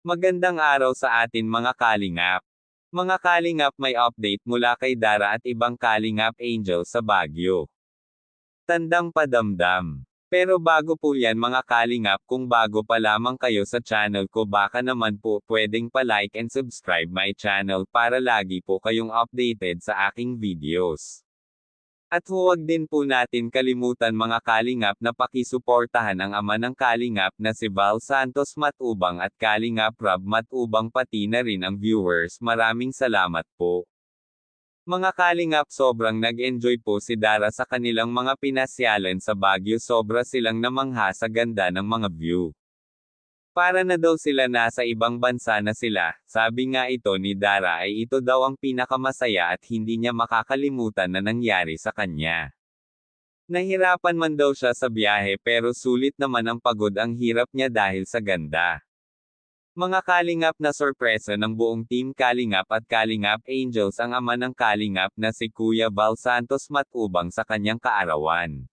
Magandang araw sa atin mga kalingap. Mga kalingap, may update mula kay Dara at ibang kalingap angel sa Baguio. Tandang padamdam. Pero bago po yan mga kalingap, kung bago pa lamang kayo sa channel ko, baka naman po pwedeng pa-like and subscribe my channel para lagi po kayong updated sa aking videos. At huwag din po natin kalimutan mga kalingap na pakisuportahan ang ama ng kalingap na si Val Santos Matubang at Kalingap Rob Matubang, pati na rin ang viewers. Maraming salamat po. Mga kalingap, sobrang nag-enjoy po si Dara sa kanilang mga pinasyalan sa Baguio. Sobra silang namangha sa ganda ng mga view. Para na daw sila nasa ibang bansa na sila. Sabi nga ito ni Dara ay ito daw ang pinakamasaya at hindi niya makakalimutan na nangyari sa kanya. Nahirapan man daw siya sa biyahe pero sulit naman ang pagod, ang hirap niya dahil sa ganda. Mga kalingap, na sorpresa ng buong team Kalingap at Kalingap Angels ang ama ng Kalingap na si Kuya Val Santos Matubang sa kanyang kaarawan.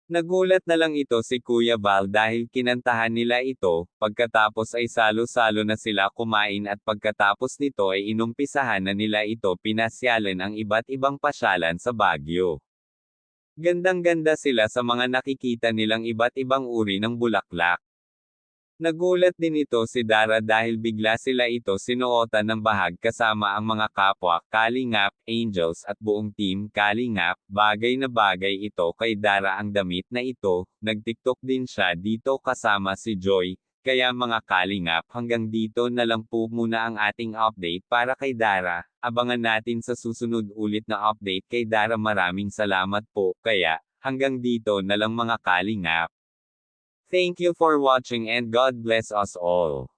Nagulat na lang ito si Kuya Val dahil kinantahan nila ito, pagkatapos ay salo-salo na sila kumain at pagkatapos nito ay inumpisahan na nila ito pinasyalan ang iba't ibang pasyalan sa Baguio. Gandang-ganda sila sa mga nakikita nilang iba't ibang uri ng bulaklak. Nagulat din ito si Dara dahil bigla sila ito sinuotan ng bahag kasama ang mga kapwa Kalingap Angels at buong team Kalingap. Bagay na bagay ito kay Dara ang damit na ito. Nag-TikTok din siya dito kasama si Joy. Kaya mga kalingap, hanggang dito na lang po muna ang ating update para kay Dara. Abangan natin sa susunod ulit na update kay Dara. Maraming salamat po. Kaya, hanggang dito na lang mga kalingap. Thank you for watching and God bless us all.